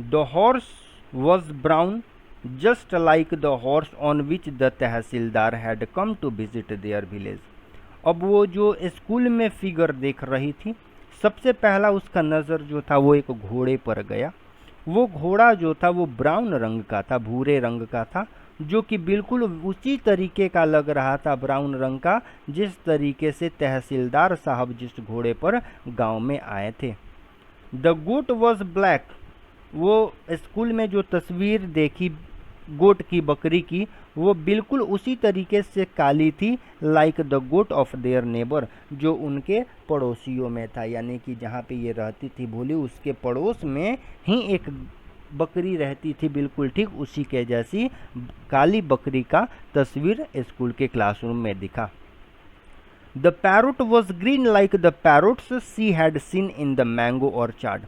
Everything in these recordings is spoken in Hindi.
The horse was brown just like the horse on which the tehsildar had come to visit their village. अब वो जो स्कूल में फिगर देख रही थी, सबसे पहला उसका नज़र जो था वो एक घोड़े पर गया। वो घोड़ा जो था वो ब्राउन रंग का था, भूरे रंग का था, जो कि बिल्कुल उसी तरीके का लग रहा था, ब्राउन रंग का, जिस तरीके से तहसीलदार साहब जिस घोड़े पर गांव में आए थे। The goat was black. वो स्कूल में जो तस्वीर देखी गोट की, बकरी की, वो बिल्कुल उसी तरीके से काली थी, like the goat of their neighbour, जो उनके पड़ोसियों में था, यानी कि जहाँ पे ये रहती थी भोली, उसके पड़ोस में ही एक बकरी रहती थी, बिल्कुल ठीक उसी के जैसी काली बकरी का तस्वीर स्कूल के क्लासरूम में दिखा। The parrot was green like the parrots she had seen in the mango orchard.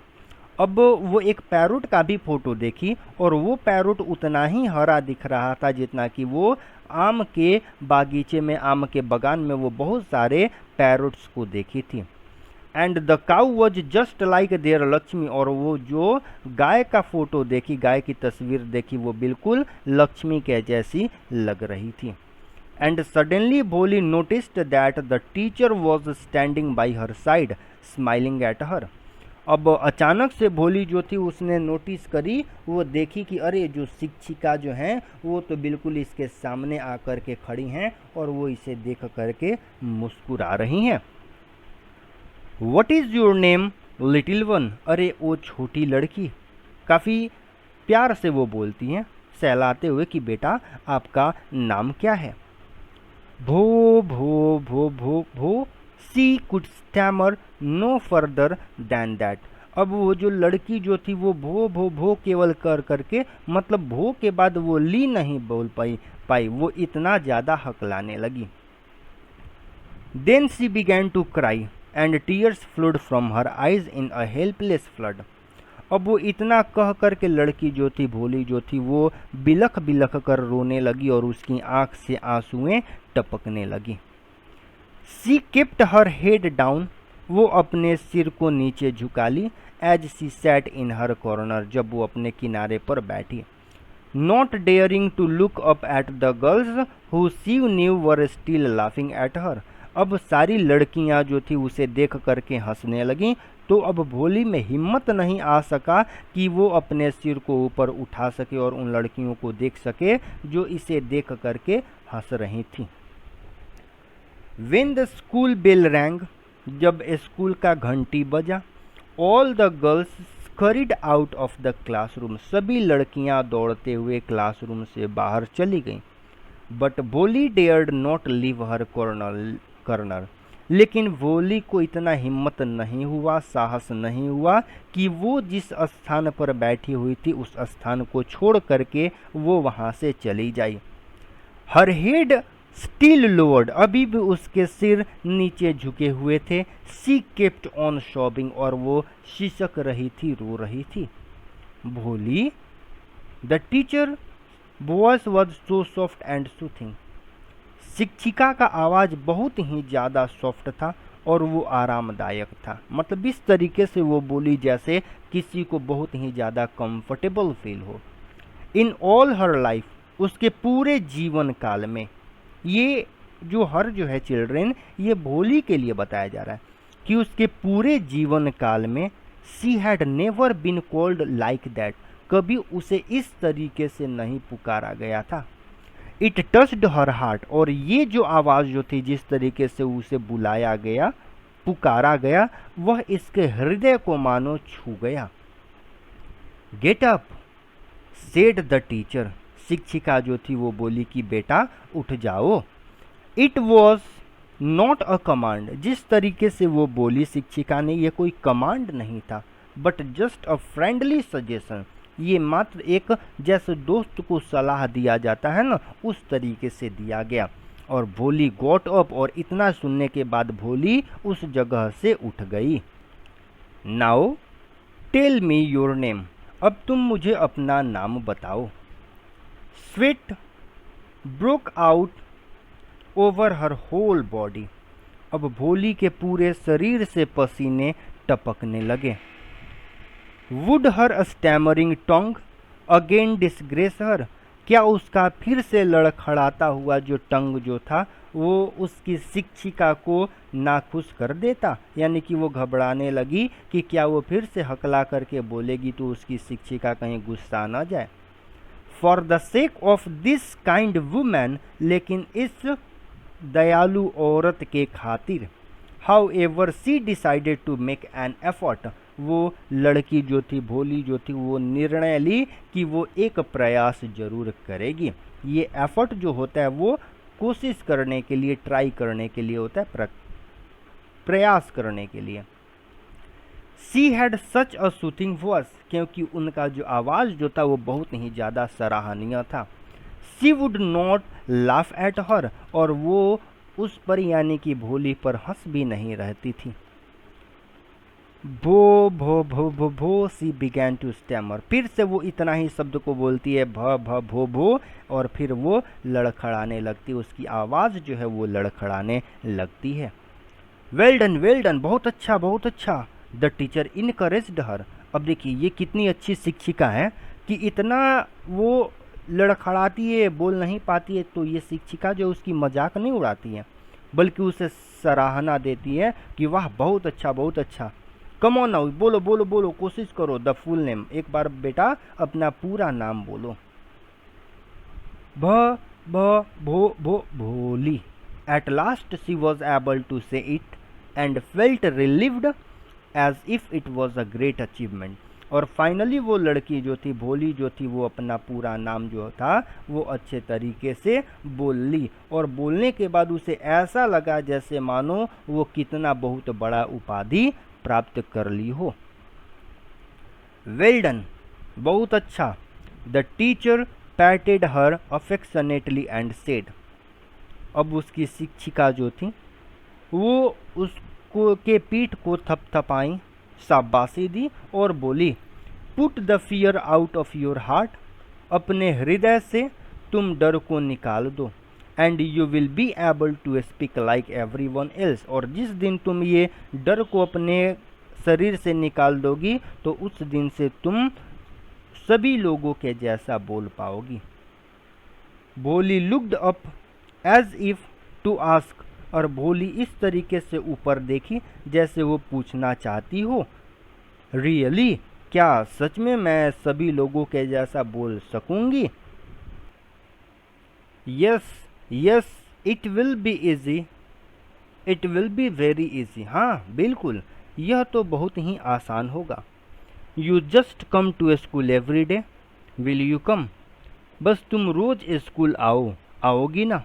अब वो एक पैरोट का भी फोटो देखी, और वो पैरोट उतना ही हरा दिख रहा था जितना कि वो आम के बागीचे में, आम के बगान में वो बहुत सारे पैरोट्स को देखी थी। And the cow was just like their Lakshmi. और वो जो गाय का फोटो देखी, गाय की तस्वीर देखी, वो बिल्कुल लक्ष्मी के जैसी लग रही थी। एंड सडनली भोली noticed that the teacher was standing by her side smiling at her. अब अचानक से भोली जो थी उसने नोटिस करी, वो देखी कि अरे जो शिक्षिका जो हैं वो तो बिल्कुल इसके सामने आकर के खड़ी हैं और वो इसे देख करके मुस्कुरा रही हैं। What is your name little one. अरे वो छोटी लड़की काफ़ी प्यार से वो बोलती हैं, सहलाते हुए कि बेटा आपका नाम क्या है। भो भो भो भो भो she could stammer no further than that. अब वो जो लड़की जो थी वो भो भो केवल कर करके, मतलब भो के बाद वो ली नहीं बोल पाई, वो इतना ज़्यादा हकलाने लगी। Then she began to cry and tears flowed from her eyes in a helpless flood. अब वो इतना कह कर के लड़की जो थी, भोली जो थी, वो बिलख बिलख कर रोने लगी और उसकी आंख से आंसुएं टपकने लगी। She kept her head down. वो अपने सिर को नीचे झुका ली। As she sat in her corner. जब वो अपने किनारे पर बैठी। Not daring to look up at the girls who she knew were still laughing at her. अब सारी लड़कियां जो थी उसे देख करके हंसने लगीं, तो अब भोली में हिम्मत नहीं आ सका कि वो अपने सिर को ऊपर उठा सके और उन लड़कियों को देख सके जो इसे देख करके हंस रही थी। When the school bell rang, जब स्कूल का घंटी बजा, all the girls scurried out of the classroom, सभी लड़कियां दौड़ते हुए क्लासरूम से बाहर चली गईं। But भोली dared not leave her corner, लेकिन भोली को इतना हिम्मत नहीं हुआ, साहस नहीं हुआ कि वो जिस स्थान पर बैठी हुई थी उस स्थान को छोड़ करके वो वहाँ से चली जाए। हर हेड स्टिल लोअर्ड, अभी भी उसके सिर नीचे झुके हुए थे। सी केप्ट ऑन शॉबिंग, और वो शिशक रही थी, रो रही थी। भोली, the teacher voice was so soft and soothing. शिक्षिका का आवाज़ बहुत ही ज़्यादा सॉफ्ट था और वो आरामदायक था, मतलब इस तरीके से वो बोली जैसे किसी को बहुत ही ज़्यादा कंफर्टेबल फील हो। इन ऑल हर लाइफ, उसके पूरे जीवन काल में, ये जो हर जो है चिल्ड्रेन, ये भोली के लिए बताया जा रहा है कि उसके पूरे जीवन काल में she had never been called like that, कभी उसे इस तरीके से नहीं पुकारा गया था। इट टच्ड हर हार्ट, और ये जो आवाज़ जो थी, जिस तरीके से उसे बुलाया गया, पुकारा गया, वह इसके हृदय को मानो छू गया। Get up said the teacher, शिक्षिका जो थी वो बोली कि बेटा उठ जाओ। It was not a command, जिस तरीके से वो बोली शिक्षिका ने, ये कोई कमांड नहीं था, but just a friendly suggestion, ये मात्र एक जैसे दोस्त को सलाह दिया जाता है ना, उस तरीके से दिया गया। और भोली गॉट अप, और इतना सुनने के बाद भोली उस जगह से उठ गई। Now tell me your name, अब तुम मुझे अपना नाम बताओ। Sweat broke out over her whole body, अब भोली के पूरे शरीर से पसीने टपकने लगे। Would her stammering tongue again disgrace her, क्या उसका फिर से लड़खड़ाता हुआ जो टंग जो था वो उसकी शिक्षिका को नाखुश कर देता, यानी कि वो घबराने लगी कि क्या वो फिर से हकला करके बोलेगी तो उसकी शिक्षिका कहीं गुस्सा न जाए। For the sake of this kind women, लेकिन इस दयालु औरत के खातिर, however she decided to make an effort, वो लड़की जो थी, भोली जो थी, वो निर्णय ली कि वो एक प्रयास जरूर करेगी। ये एफर्ट जो होता है वो कोशिश करने के लिए, ट्राई करने के लिए होता है, प्रयास करने के लिए। She had such a soothing voice, क्योंकि उनका जो आवाज़ जो था वो बहुत ही ज़्यादा सराहनीय था। She would not laugh at her, और वो उस पर यानी कि भोली पर हंस भी नहीं रहती थी। भो भो भो भो भो सी बिगैन टू स्टैमर, फिर से वो इतना ही शब्द को बोलती है, भ भ भो भो, और फिर वो लड़खड़ाने लगती है, उसकी आवाज़ जो है वो लड़खड़ाने लगती है। वेल डन, बहुत अच्छा बहुत अच्छा। द टीचर इनकरेज्ड हर, अब देखिए ये कितनी अच्छी शिक्षिका है कि इतना वो लड़खड़ाती है, बोल नहीं पाती है, तो ये शिक्षिका जो उसकी मजाक नहीं उड़ाती है बल्कि उसे सराहना देती है कि वाह बहुत अच्छा बहुत अच्छा। कम ऑन नाउ, बोलो बोलो बोलो, कोशिश करो। द फुल नेम, एक बार बेटा अपना पूरा नाम बोलो। भ भ भो भो Bholi. At last she was able to say it and felt relieved as if it was a great achievement, और फाइनली वो लड़की जो थी, भोली जो थी, वो अपना पूरा नाम जो था वो अच्छे तरीके से बोल ली, और बोलने के बाद उसे ऐसा लगा जैसे मानो वो कितना बहुत बड़ा उपाधि प्राप्त कर ली हो। वेल डन, बहुत अच्छा। The teacher पैटेड her affectionately and said, अब उसकी शिक्षिका जो थी वो उसको के पीठ को थपथपाई, शाबाशी दी और बोली, put the fear out of your heart, अपने हृदय से तुम डर को निकाल दो, and you will be able to speak like everyone else, और जिस दिन तुम ये डर को अपने शरीर से निकाल दोगी तो उस दिन से तुम सभी लोगों के जैसा बोल पाओगी। Bholi looked up as if to ask, और भोली इस तरीके से ऊपर देखी जैसे वो पूछना चाहती हो, रियली, क्या सच में मैं सभी लोगों के जैसा बोल सकूंगी? Yes yes, it will be easy, it will be very easy, हाँ बिल्कुल, यह तो बहुत ही आसान होगा। You just come to school every day, will you come, बस तुम रोज स्कूल आओगी ना?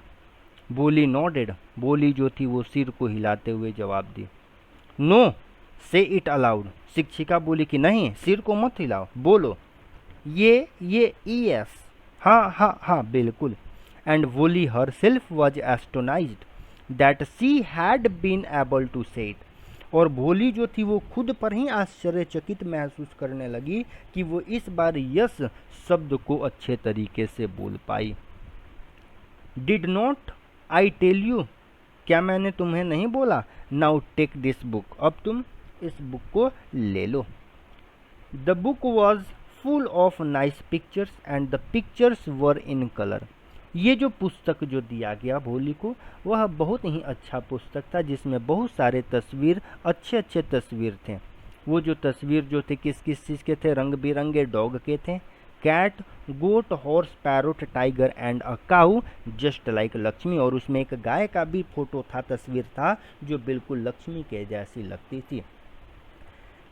बोली नॉडेड, बोली जो थी वो सिर को हिलाते हुए जवाब दी। नो से इट अलाउड, शिक्षिका बोली कि नहीं, सिर को मत हिलाओ, बोलो ये यस, हाँ हाँ हाँ बिल्कुल। And Bholi herself was astonished that she had been able to say it, और भोली जो थी वो खुद पर ही आश्चर्यचकित महसूस करने लगी कि वो इस बार यस शब्द को अच्छे तरीके से बोल पाई। Did not I tell you, क्या मैंने तुम्हें नहीं बोला? नाउ टेक दिस बुक, अब तुम इस बुक को ले लो। The book was full of nice pictures and the pictures were in colour, ये जो पुस्तक जो दिया गया भोली को वह बहुत ही अच्छा पुस्तक था जिसमें बहुत सारे तस्वीर, अच्छे अच्छे तस्वीर थे। वो जो तस्वीर जो थे किस किस चीज़ के थे? रंग बिरंगे डॉग के थे, cat, goat, horse, parrot, tiger and a cow just like Lakshmi, और उसमें एक गाय का भी फोटो था, तस्वीर था जो बिल्कुल लक्ष्मी के जैसी लगती थी।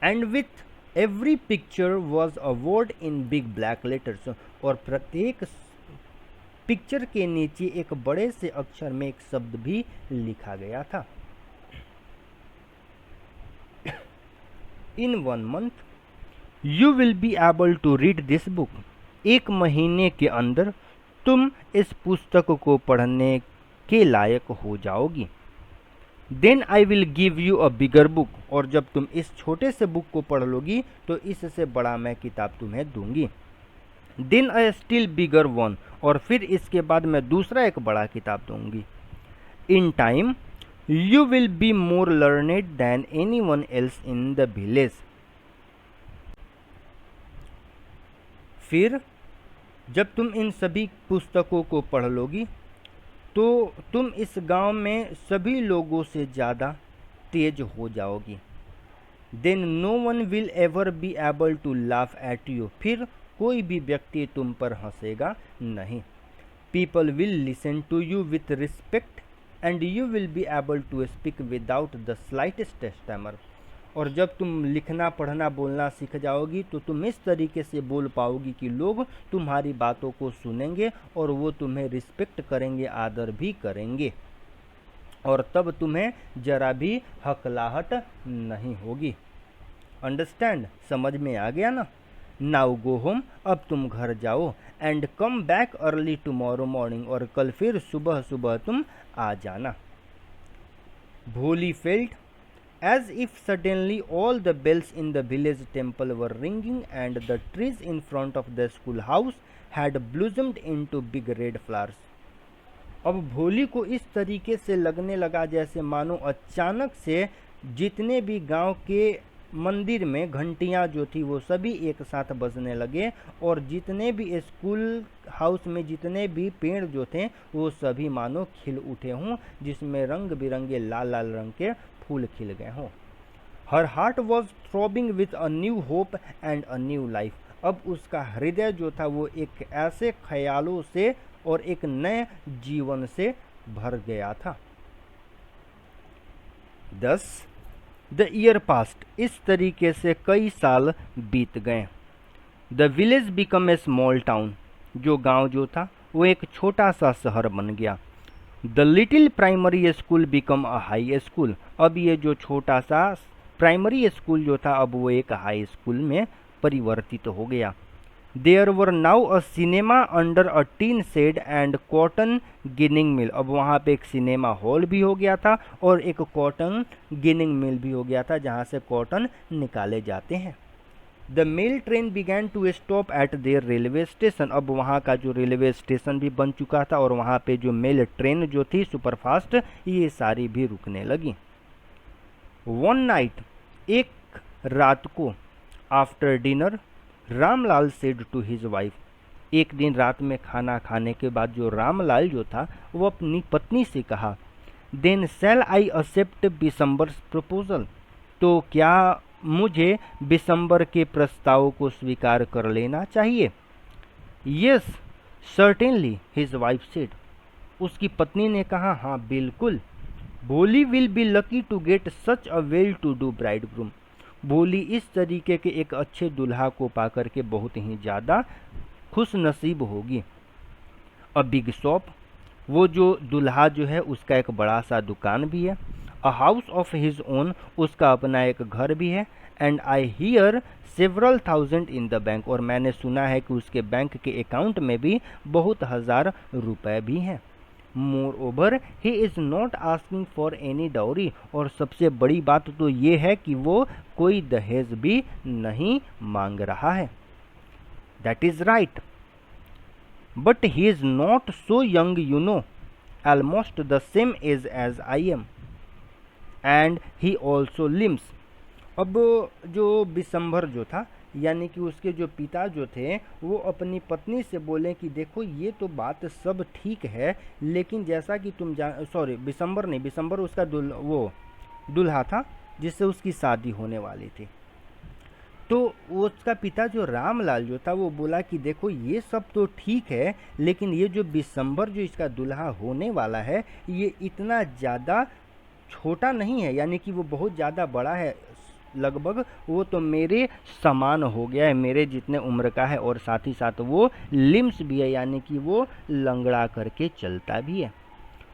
And with every picture was a word in big black letters, और प्रत्येक पिक्चर के नीचे एक बड़े से अक्षर में एक शब्द भी लिखा गया था। In 1 month you will be able to read this book, एक महीने के अंदर तुम इस पुस्तक को पढ़ने के लायक हो जाओगी। Then I will give you a bigger book, और जब तुम इस छोटे से बुक को पढ़ लोगी तो इससे बड़ा मैं किताब तुम्हें दूंगी। Then a still bigger one, और फिर इसके बाद मैं दूसरा एक बड़ा किताब दूंगी। In time you will be more learned than any one else in the village, फिर जब तुम इन सभी पुस्तकों को पढ़ लोगी तो तुम इस गांव में सभी लोगों से ज़्यादा तेज हो जाओगी। Then no one will ever be able to laugh at you, फिर कोई भी व्यक्ति तुम पर हंसेगा नहीं। People will listen to you with respect and you will be able to speak without the slightest stammer. और जब तुम लिखना पढ़ना बोलना सीख जाओगी तो तुम इस तरीके से बोल पाओगी कि लोग तुम्हारी बातों को सुनेंगे और वो तुम्हें रिस्पेक्ट करेंगे, आदर भी करेंगे, और तब तुम्हें जरा भी हकलाहट नहीं होगी। अंडरस्टैंड, समझ में आ गया ना? नाउ गो होम, अब तुम घर जाओ, and come back early tomorrow morning, और कल फिर सुबह सुबह तुम आ जाना। भोली felt as if suddenly all the bells in the village temple were ringing and the trees in front of the schoolhouse had blossomed into big red flowers. अब भोली को इस तरीके से लगने लगा जैसे मानो अचानक से जितने भी गांव के मंदिर में घंटियां जो थी वो सभी एक साथ बजने लगे, और जितने भी स्कूल हाउस में जितने भी पेड़ जो थे वो सभी मानो खिल उठे हों, जिसमें रंग बिरंगे लाल लाल रंग के फूल खिल गए हों। Her heart was throbbing with a new hope and a new life. अब उसका हृदय जो था वो एक ऐसे ख्यालों से और एक नए जीवन से भर गया था। 10 द ईयर पास्ट, इस तरीके से कई साल बीत गए। The village become a small town, जो गांव जो था वो एक छोटा सा शहर बन गया। The little primary school become a high school, अब ये जो छोटा सा प्राइमरी स्कूल जो था अब वो एक हाई स्कूल में परिवर्तित हो गया। There were now a cinema under a tin shed and cotton ginning mill, अब वहाँ पे एक सिनेमा हॉल भी हो गया था और एक कॉटन गिनिंग मिल भी हो गया था जहाँ से कॉटन निकाले जाते हैं। The mail train began to stop at their railway station, अब वहाँ का जो रेलवे स्टेशन भी बन चुका था और वहाँ पे जो मेल ट्रेन जो थी सुपरफास्ट ये सारी भी रुकने लगी। वन नाइट, एक रात को, after dinner Ramlal said to his wife, एक दिन रात में खाना खाने के बाद जो रामलाल जो था वो अपनी पत्नी से कहा, then shall I accept Bishamber's proposal, तो क्या मुझे बिशंबर के प्रस्ताव को स्वीकार कर लेना चाहिए। Yes certainly his wife said, उसकी पत्नी ने कहा हाँ बिल्कुल। Bholi will be lucky to get such a well to do bridegroom, Bholi इस तरीके के एक अच्छे दुल्हा को पाकर के बहुत ही ज़्यादा खुश नसीब होगी। अ बिग शॉप, वो जो दुल्हा जो है उसका एक बड़ा सा दुकान भी है। A house of his own, उसका अपना एक घर भी है। And I hear several thousand in the bank, और मैंने सुना है कि उसके बैंक के अकाउंट में भी बहुत हजार रुपए भी हैं। More over he is not asking for any dowry, और सबसे बड़ी बात तो ये है कि वो कोई दहेज भी नहीं मांग रहा है। That is right, but he is not so young you know, almost the same age as I am, and he also limps. अब जो बिशंबर जो था यानी कि उसके जो पिता जो थे वो अपनी पत्नी से बोले कि देखो ये तो बात सब ठीक है, लेकिन जैसा कि तुम बिशंबर नहीं, बिशंबर उसका दुल्हा था जिससे उसकी शादी होने वाली थी। तो उसका पिता जो रामलाल जो था वो बोला कि देखो ये सब तो ठीक है, लेकिन ये जो बिशंबर जो इसका दुल्हा होने वाला है ये इतना ज़्यादा छोटा नहीं है, यानी कि वो बहुत ज़्यादा बड़ा है, लगभग वो तो मेरे समान हो गया है, मेरे जितने उम्र का है, और साथ ही साथ वो लिम्स भी है यानी कि वो लंगड़ा करके चलता भी है।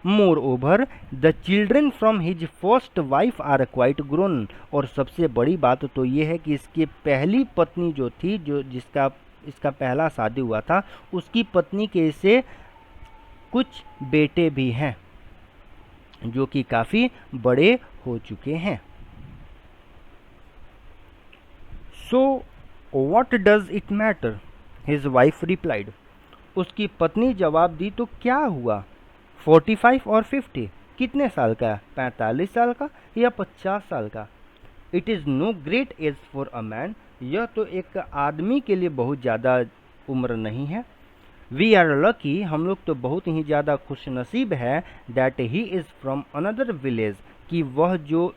Moreover the children from his first wife are quite grown, और सबसे बड़ी बात तो ये है कि इसकी पहली पत्नी जो थी, जो इसका पहला शादी हुआ था, उसकी पत्नी के से कुछ बेटे भी हैं जो कि काफ़ी बड़े हो चुके हैं। So what does it matter, his wife replied, उसकी पत्नी जवाब दी तो क्या हुआ, 45 और 50, कितने साल का, 45 साल का या 50 साल का। It is no great age for a man, यह तो एक आदमी के लिए बहुत ज़्यादा उम्र नहीं है। वी आर लकी, हम लोग तो बहुत ही ज़्यादा खुशनसीब है, that he is from another village, कि वह जो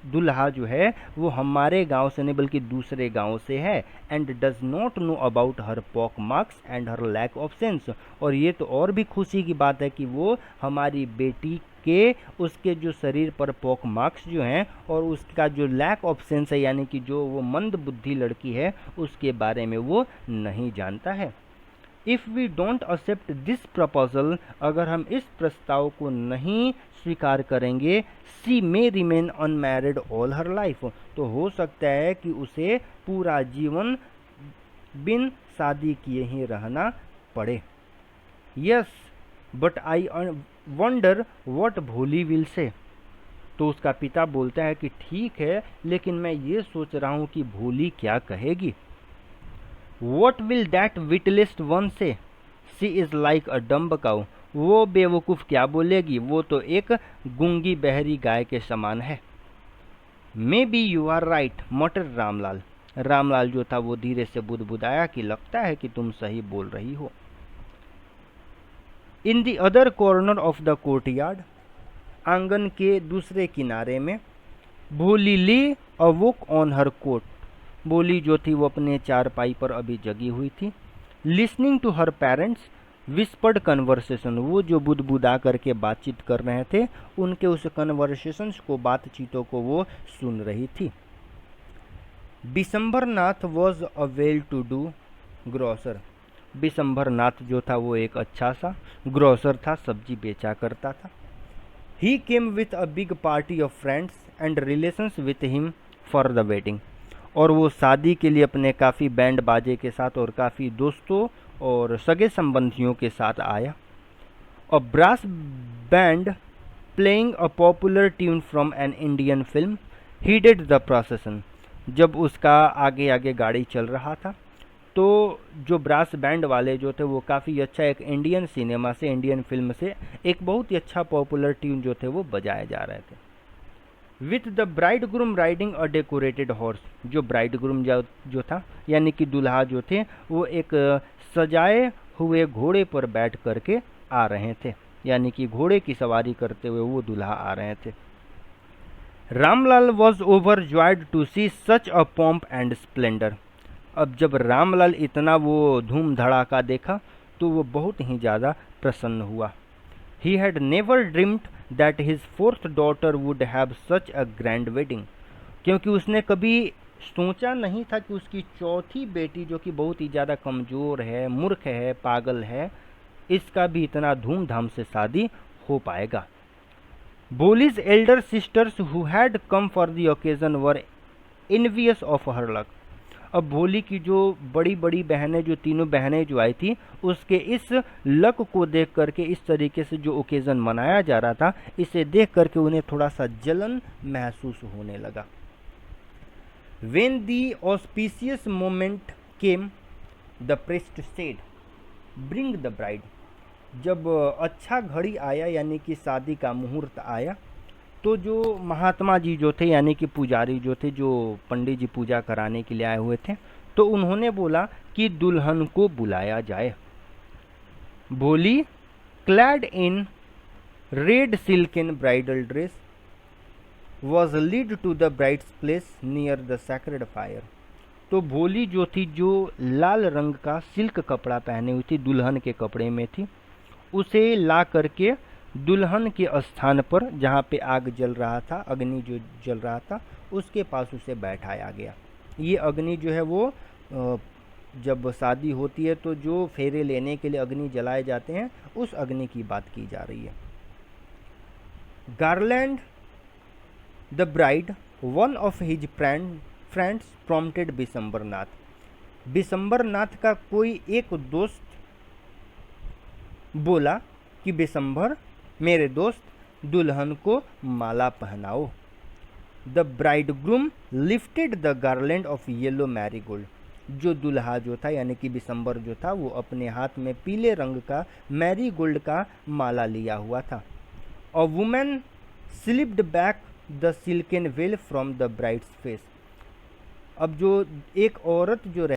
दुल्हा जो है वो हमारे गांव से नहीं बल्कि दूसरे गांव से है। And does not know about her pock marks and her lack of sense, और ये तो और भी खुशी की बात है कि वो हमारी बेटी के उसके जो शरीर पर पॉक मार्क्स जो हैं और उसका जो लैक ऑफ सेंस है यानी कि जो वो मंद बुद्धि लड़की है उसके बारे में वो नहीं जानता है। If we don't accept this proposal, अगर हम इस प्रस्ताव को नहीं स्वीकार करेंगे, she may remain unmarried all her life, तो हो सकता है कि उसे पूरा जीवन बिन शादी किए ही रहना पड़े। Yes but I wonder what भोली विल से, तो उसका पिता बोलता है कि ठीक है लेकिन मैं ये सोच रहा हूँ कि भोली क्या कहेगी। What will that witless one say? She is like a dumb cow. वो बेवकूफ़ क्या बोलेगी, वो तो एक गूंगी बहरी गाय के समान है। Maybe you are right मटर रामलाल, रामलाल जो था वो धीरे से बुदबुदाया कि लगता है कि तुम सही बोल रही हो। In the other corner of the courtyard, आंगन के दूसरे किनारे में, भोली ली अवोक ऑन हर कोट, बोली जो थी वो अपने चारपाई पर अभी जगी हुई थी। Listening to her parents whispered conversation, वो जो बुदबुदा करके बातचीत कर रहे थे उनके उस कन्वर्सेशंस को, बातचीतों को वो सुन रही थी। Bishamber Nath was a well to do grocer, Bishamber Nath जो था वो एक अच्छा सा ग्रोसर था, सब्जी बेचा करता था। He came with a big party of friends and relations with him for the wedding, और वो शादी के लिए अपने काफ़ी बैंड बाजे के साथ और काफ़ी दोस्तों और सगे संबंधियों के साथ आया। A brass band playing a popular tune from an Indian film headed the procession, जब उसका आगे आगे गाड़ी चल रहा था तो जो ब्रास बैंड वाले जो थे वो काफ़ी अच्छा एक इंडियन सिनेमा से, इंडियन फिल्म से एक बहुत ही अच्छा पॉपुलर ट्यून जो थे वो बजाए जा रहे थे। With the bride groom riding a decorated horse, जो ब्राइड ग्रूम जो था यानी कि दुल्हा जो थे वो एक सजाए हुए घोड़े पर बैठ करके आ रहे थे, यानी कि घोड़े की सवारी करते हुए वो दुल्हा आ रहे थे। Ramlal was overjoyed to see such a pomp and splendour, अब जब रामलाल इतना वो धूम धड़ाका देखा तो वो बहुत ही ज़्यादा प्रसन्न हुआ। He had never dreamed that his fourth daughter would have such a grand wedding, क्योंकि उसने कभी सोचा नहीं था कि उसकी चौथी बेटी जो कि बहुत ही ज़्यादा कमज़ोर है, मूर्ख है, पागल है, इसका भी इतना धूमधाम से शादी हो पाएगा। Boli's elder sisters who had come for the occasion were envious of her luck, अब भोली की जो बड़ी बड़ी बहनें, जो तीनों बहनें जो आई थी उसके इस लक को देख करके, इस तरीके से जो ओकेज़न मनाया जा रहा था इसे देख करके उन्हें थोड़ा सा जलन महसूस होने लगा। When the auspicious moment came, the priest said, "Bring the bride." जब अच्छा घड़ी आया यानी कि शादी का मुहूर्त आया तो जो महात्मा जी जो थे यानी कि पुजारी जो थे, जो पंडित जी पूजा कराने के लिए आए हुए थे, तो उन्होंने बोला कि दुल्हन को बुलाया जाए। Bholi clad in red silken bridal dress was led to the bride's place near the sacred fire, तो भोली जो थी जो लाल रंग का सिल्क कपड़ा पहने हुई थी, दुल्हन के कपड़े में थी, उसे ला करके दुल्हन के स्थान पर जहाँ पे आग जल रहा था, अग्नि जो जल रहा था, उसके पास उसे बैठाया गया। ये अग्नि जो है वो जब शादी होती है तो जो फेरे लेने के लिए अग्नि जलाए जाते हैं उस अग्नि की बात की जा रही है। Garland the bride one of his friends prompted Bishamber Nath, Bishamber Nath का कोई एक दोस्त बोला कि बिशंबर मेरे दोस्त दुल्हन को माला पहनाओ। The bridegroom lifted the garland of yellow marigold, जो दुल्हा जो था यानी कि बिशंबर जो था वो अपने हाथ में पीले रंग का मैरीगोल्ड का माला लिया हुआ था। A women slipped back the silken veil from the bride's face, अब जो एक औरत जो